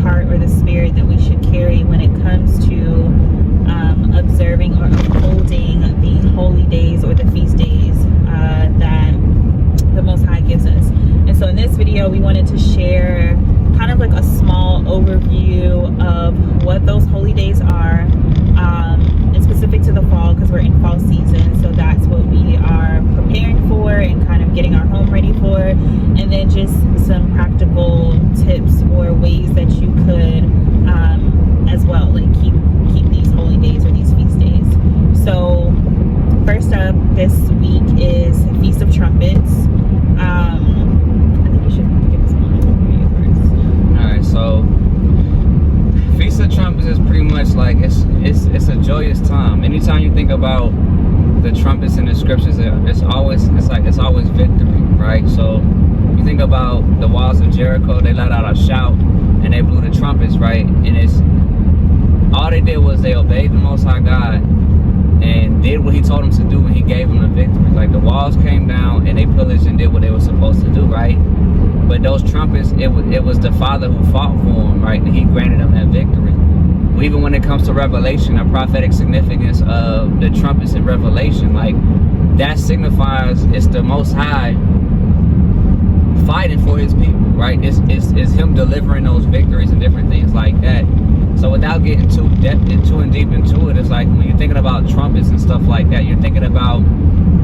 heart or the spirit that we should carry when it comes to observing or upholding the holy days or the feast days that the Most High gives us. And so in this video, we wanted to share kind of like a small overview of what those holy days are. It's specific to the fall because we're in fall season, so that's what we are preparing for and kind of getting our home ready for. And then just some practical tips or ways that you could as well, like keep these holy days or these feast days. So first up this week is Feast of Trumpets. I think you should give us one overview first. Alright, so Feast of Trumpets is pretty much like it's a joyous time. Anytime you think about the trumpets in the scriptures, it's always victory, right? So you think about the walls of Jericho, they let out a shout and they blew the trumpets, right? And it's all they did was they obeyed the Most High God and did what he told them to do when he gave them the victory. Like the walls came down and they pillaged and did what they were supposed to do, right? But those trumpets, it was the Father who fought for them, right? And he granted them that victory. Even when it comes to Revelation, the prophetic significance of the trumpets in Revelation, like that signifies it's the Most High fighting for his people, right? It's him delivering those victories and different things like that. So without getting too deep into it, it's like when you're thinking about trumpets and stuff like that, you're thinking about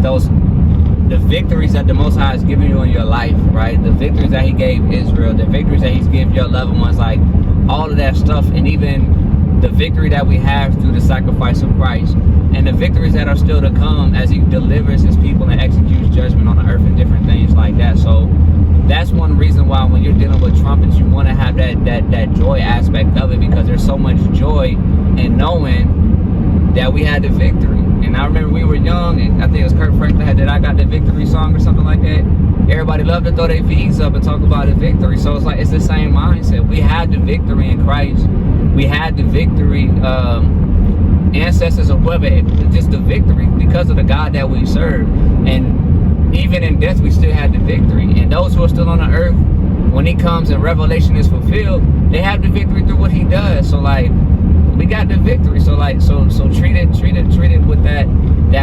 the victories that the Most High has given you in your life, right? The victories that he gave Israel, the victories that he's given your loved ones, like all of that stuff, and even the victory that we have through the sacrifice of Christ, and the victories that are still to come as he delivers his people and executes judgment on the earth and different things like that. So that's one reason why when you're dealing with trumpets, you want to have that joy aspect of it, because there's so much joy in knowing that we had the victory. And I remember we were young, and I think it was Kurt Franklin had that I Got the Victory song or something like that. Everybody loved to throw their V's up and talk about the victory. So it's like, it's the same mindset. We had the victory in Christ. We had the victory, ancestors or whoever, just the victory because of the God that we serve. And even in death, we still had the victory. And those who are still on the earth, when he comes and Revelation is fulfilled, they have the victory through what he does. So like, we got the victory. So like, so treat it with that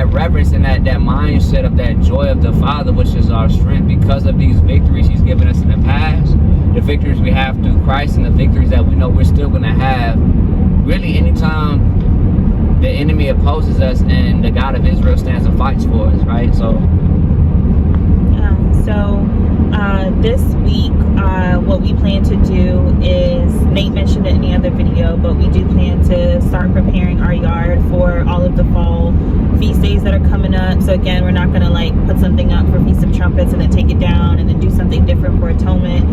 reverence and that mindset of that joy of the Father, which is our strength because of these victories he's given us in the past, the victories we have through Christ, and the victories that we know we're still going to have. Really, anytime the enemy opposes us and the God of Israel stands and fights for us, right? So this week, what we plan to do is, Nate mentioned it in the other video, but we do plan to start preparing our yard for all of the fall feast days that are coming up. So again, we're not going to like put something up for Feast of Trumpets and then take it down and then do something different for Atonement.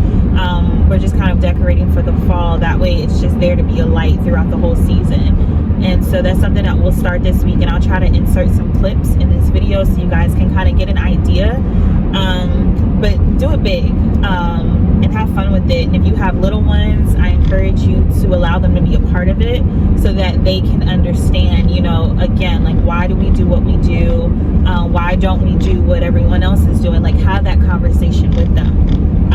We're just kind of decorating for the fall. That way it's just there to be a light throughout the whole season. And so that's something that we'll start this week, and I'll try to insert some clips in this video so you guys can kind of get an idea. But do it big and have fun with it. And if you have little ones, I encourage you to allow them to be a part of it so that they can understand, you know, again, like, why do we do what we do? Why don't we do what everyone else is doing? Like, have that conversation with them.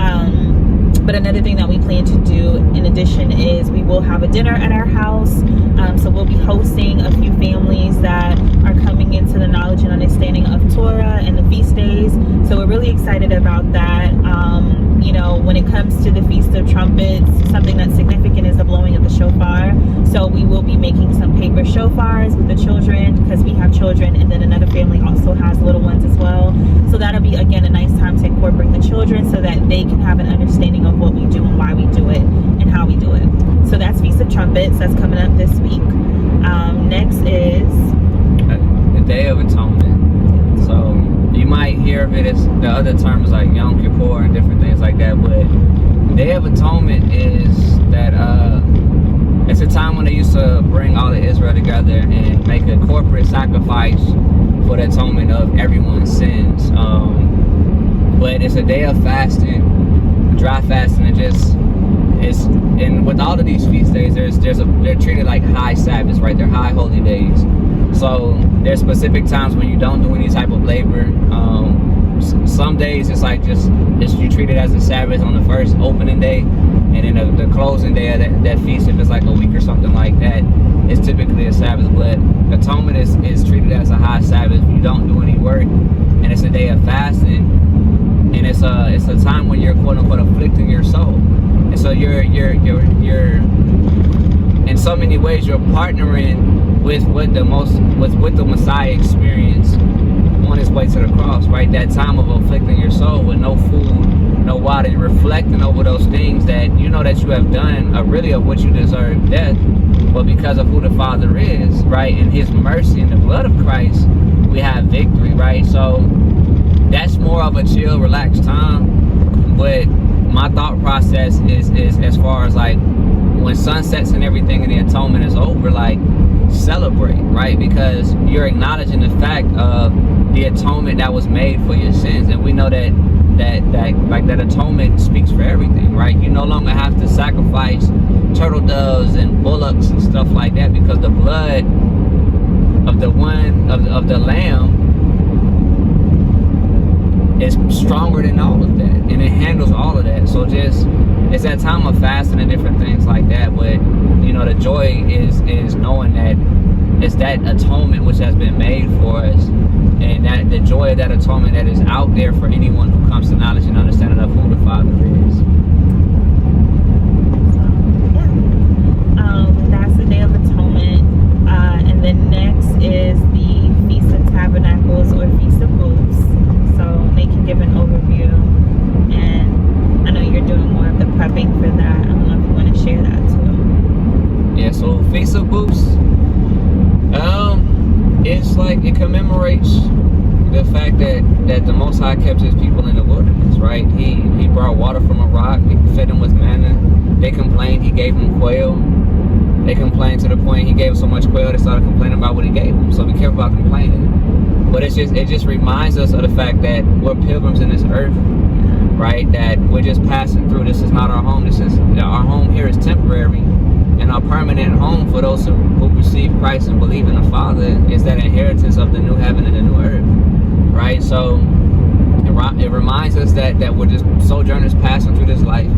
But another thing that we plan to do in addition is we will have a dinner at our house. So we'll be hosting a few families that are coming into the knowledge and understanding of Torah and the feast days. So we're really excited about that. You know, when it comes to the Feast of Trumpets, something that's significant is the blowing of the shofar. So we will be making some paper shofars with the children because we have children, and then another family also has little ones as well. So that'll be, again, a nice time to incorporate the children so that they can have an understanding of what we do and why we do it and how we do it. So that's Feast of Trumpets. That's coming up this week. Next is the Day of Atonement. So you might hear of it as the other terms like Yom Kippur and different things like that, but Day of Atonement is that it's a time when they used to bring all of Israel together and make a corporate sacrifice for the atonement of everyone's sins. But it's a day of fasting, dry fasting, and just and with all of these feast days, they're treated like high Sabbaths, right? They're high holy days. So there's specific times when you don't do any type of labor. Some days it's like you treat it as a Sabbath on the first opening day, And then the closing day of that feast, if it's like a week or something like that, is typically a Sabbath. But Atonement is treated as a high Sabbath. You don't do any work, and it's a day of fasting, and it's a time when you're quote unquote afflicting your soul. And so you're in so many ways you're partnering with what the Messiah experienced on his way to the cross, right? That time of afflicting your soul with no food, no water, and reflecting over those things that you know that you have done, really of what you deserve death, but because of who the Father is, right, and his mercy and the blood of Christ, we have victory, right? So that's more of a chill, relaxed time. But my thought process is as far as like when sunsets and everything and the atonement is over, like celebrate, right? Because you're acknowledging the fact of the atonement that was made for your sins, and we know that atonement speaks for everything, right? You no longer have to sacrifice turtle doves and bullocks and stuff like that, because the blood of the lamb is stronger than all of that, and it handles all of that. So it's that time of fasting and different things like that. But you know, the joy is knowing that it's that atonement which has been made for us, and that the joy of that atonement that is out there for anyone who comes to knowledge and understanding of who the Father is. That's the Day of Atonement, and then next is the Feast of Tabernacles or Feast of Booths. So they can give an overview, and I know you're doing more of the prepping for that. I don't know if you want to share that too. Yeah, so Feast of Booths, it's like it commemorates the fact that the Most High kept his people in the wilderness, right? He brought water from a rock, he fed them with manna. They complained, he gave them quail. They complained to the point he gave so much quail they started complaining about what he gave them. So be careful about complaining. But it just reminds us of the fact that we're pilgrims in this earth, right? That we're just passing through. This is not our home. Our home here is temporary, and our permanent home for those who receive Christ and believe in the Father is that inheritance of the new heaven and the new earth, right? So it reminds us that we're just sojourners passing through this life.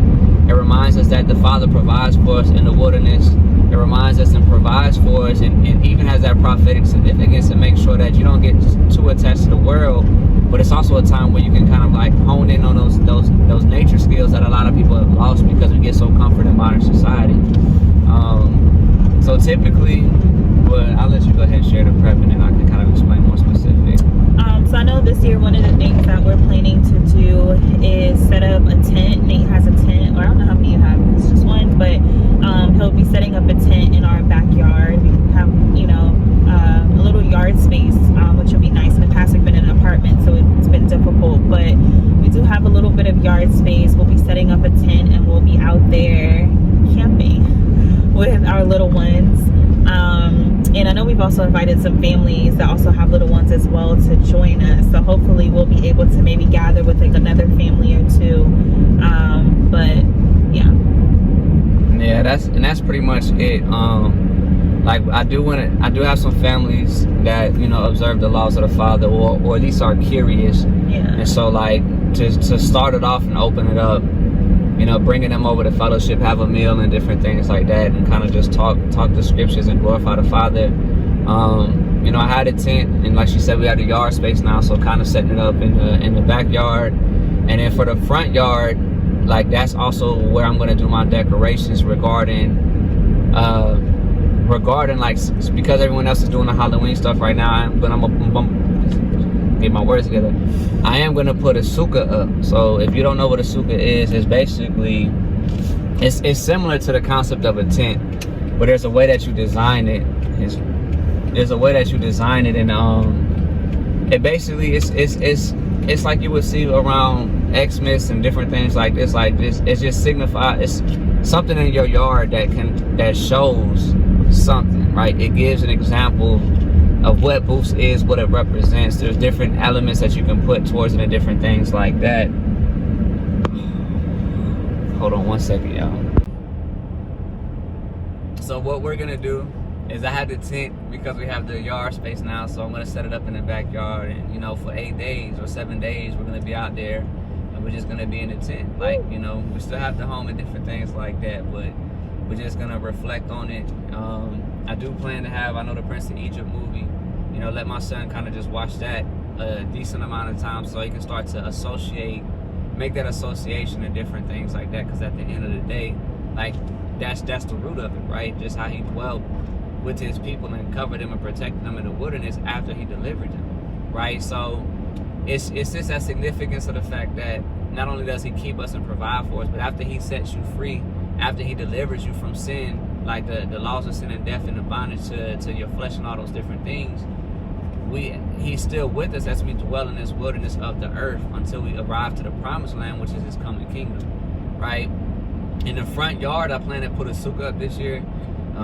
It reminds us that the Father provides for us in the wilderness. It reminds us and provides for us, and even has that prophetic significance to make sure that you don't get too attached to the world. But it's also a time where you can kind of like hone in on those nature skills that a lot of people have lost because we get so comforted in modern society. So typically, well, I'll let you go ahead and share the prep, and then I can kind of explain more specific. So I know this year one of the things that we're planning to do is set up a tent. Nate has a tent, or I don't know how many you have, it's just one, but he'll be setting up a tent in our backyard. We have, you know, a little yard space, which will be nice. In the past, we've been in an apartment, so it's been difficult, but we do have a little bit of yard space. We'll be setting up a tent, and we'll be out there camping with our little ones. And I know we've also invited some families that also have little ones as well to join us. So hopefully we'll be able to maybe gather with like another family or two. But yeah. Yeah, that's pretty much it. Like I do have some families that, you know, observe the laws of the Father, or at least are curious. Yeah. And so like to start it off and open it up, you know, bringing them over to fellowship, have a meal and different things like that, and kind of just talk the scriptures and glorify the Father. You know, I had a tent, and like she said, we have a yard space now, so kind of setting it up in the backyard. And then for the front yard, like that's also where I'm going to do my decorations regarding like, because everyone else is doing the Halloween stuff right now, I'm get my words together. I am gonna put a sukkah up. So if you don't know what a sukkah is, it's basically it's similar to the concept of a tent, but there's a way that you design it. There's a way that you design it, and it basically it's like you would see around Xmas and different things like this. Like this, it's just it's something in your yard that shows something, right? It gives an example of what booths is, what it represents. There's different elements that you can put towards it and different things like that. Hold on one second, y'all. So what we're gonna do is, I had the tent because we have the yard space now, so I'm gonna set it up in the backyard, and you know, for 8 days or 7 days we're gonna be out there, and we're just gonna be in the tent. Like, you know, we still have the home and different things like that, but we're just gonna reflect on it. I do plan to have, I know, the Prince of Egypt movie, you know, let my son kind of just watch that a decent amount of time so he can start to make that association and different things like that, because at the end of the day, like, that's the root of it, right? Just how he dwelt with his people and covered them and protected them in the wilderness after he delivered them, right? So it's just that significance of the fact that not only does he keep us and provide for us, but after he sets you free, after he delivers you from sin, like the laws of sin and death and the bondage to your flesh and all those different things, he's still with us as we dwell in this wilderness of the earth until we arrive to the promised land, which is his coming kingdom, right? In the front yard, I plan to put a sukkah up this year.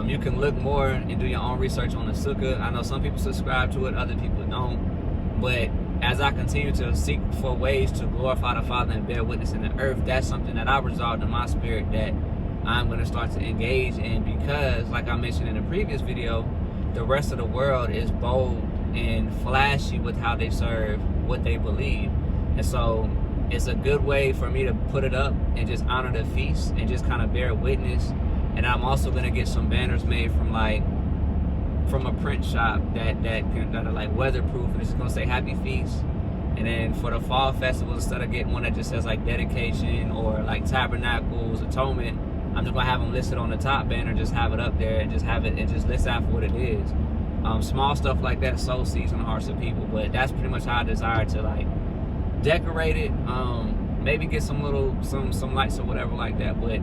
You can look more and do your own research on the sukkah. I know some people subscribe to it, other people don't. But as I continue to seek for ways to glorify the Father and bear witness in the earth, that's something that I resolved in my spirit that I'm going to start to engage in, because, like I mentioned in the previous video, the rest of the world is bold and flashy with how they serve what they believe. And so it's a good way for me to put it up and just honor the feast and just kind of bear witness. And I'm also going to get some banners made from a print shop that are like weatherproof, and it's just going to say Happy Feast. And then for the fall festival, instead of getting one that just says like dedication or like tabernacles, atonement, I'm just going to have them listed on the top banner, just have it up there and just have it and just list out for what it is. Small stuff like that sow seeds in the hearts of people, but that's pretty much how I desire to like decorate it. Maybe get some lights or whatever like that, but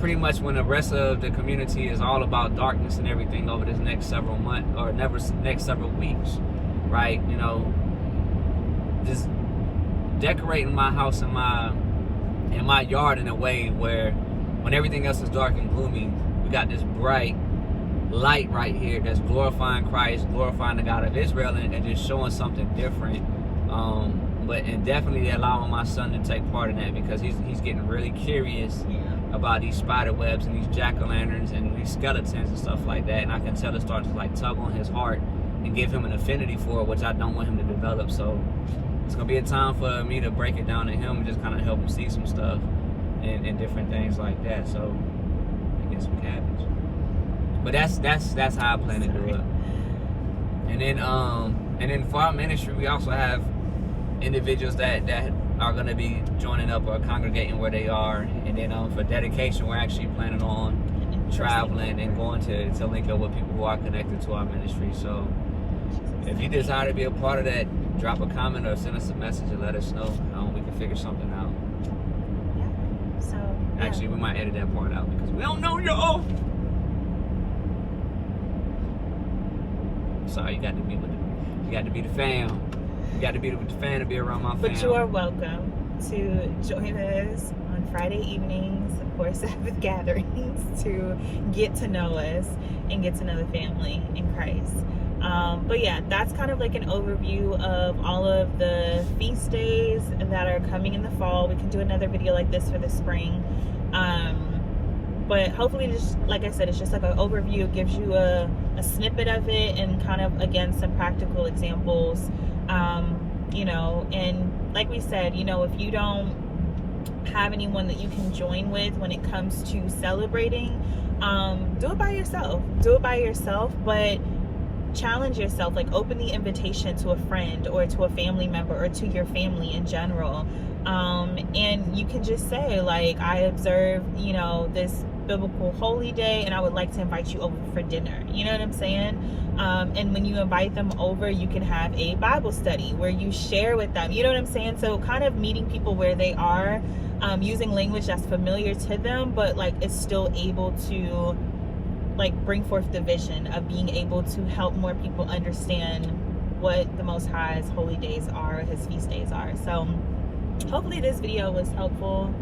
pretty much when the rest of the community is all about darkness and everything over this next several months or next several weeks, right? You know, just decorating my house and my yard in a way where when everything else is dark and gloomy, we got this bright light right here that's glorifying Christ, glorifying the God of Israel, and just showing something different. And definitely allowing my son to take part in that, because he's getting really curious about these spider webs and these jack-o'-lanterns and these skeletons and stuff like that. And I can tell it starts to like tug on his heart and give him an affinity for it, which I don't want him to develop. So it's gonna be a time for me to break it down to him and just kind of help him see some stuff and different things like that. So I get some cabbage. But that's how I plan to do it. And then for our ministry, we also have individuals that are going to be joining up or congregating where they are. And then for dedication, we're actually planning on traveling and going to link up with people who are connected to our ministry. So if you desire to be a part of that, drop a comment or send us a message and let us know. We can figure something out. Yeah. So actually, we might edit that part out because we don't know y'all. Sorry, you got to be the fam. You got to be with the fam to be around my fam. But you are welcome to join us on Friday evenings for Sabbath gatherings to get to know us and get to know the family in Christ. But yeah, that's kind of like an overview of all of the feast days that are coming in the fall. We can do another video like this for the spring. But hopefully, just like I said, it's just like an overview. It gives you a snippet of it and kind of, again, some practical examples. You know, and like we said, you know, if you don't have anyone that you can join with when it comes to celebrating, do it by yourself. Do it by yourself, but challenge yourself. Like, open the invitation to a friend or to a family member or to your family in general. And you can just say, like, I observe, you know, this biblical holy day and I would like to invite you over for dinner. You know what I'm saying? And when you invite them over, you can have a Bible study where you share with them. You know what I'm saying? So kind of meeting people where they are, using language that's familiar to them, but like it's still able to like bring forth the vision of being able to help more people understand what the Most High's holy days are, his feast days are. So hopefully this video was helpful.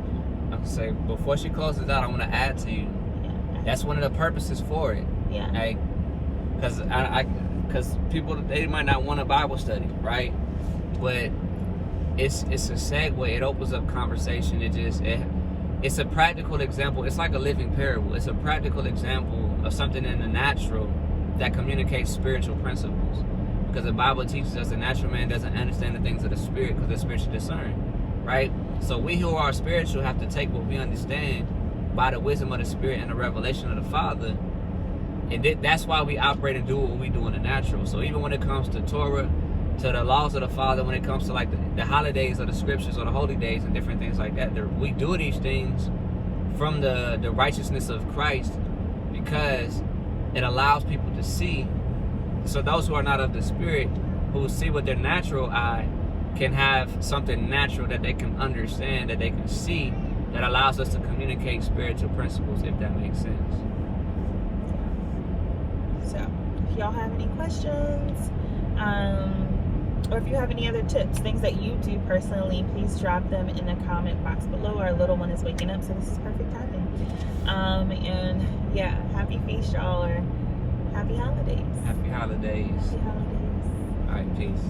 I'll say, before she closes out, I want to add to you. Yeah. That's one of the purposes for it. Yeah. Like, because people, they might not want a Bible study, right? But it's a segue. It opens up conversation. It's a practical example. It's like a living parable. It's a practical example of something in the natural that communicates spiritual principles. Because the Bible teaches us the natural man doesn't understand the things of the spirit because the spirit should discern. right? So we who are spiritual have to take what we understand by the wisdom of the Spirit and the revelation of the Father. And that's why we operate and do what we do in the natural. So even when it comes to Torah, to the laws of the Father, when it comes to like the holidays or the scriptures or the holy days and different things like that, we do these things from the righteousness of Christ, because it allows people to see. So those who are not of the Spirit, who see with their natural eye, can have something natural that they can understand, that they can see, that allows us to communicate spiritual principles, if that makes sense. So if y'all have any questions, or if you have any other tips, things that you do personally, please drop them in the comment box below. Our little one is waking up, so this is perfect timing. And yeah, happy feast, y'all, or happy holidays. Happy holidays. Happy holidays. All right, peace.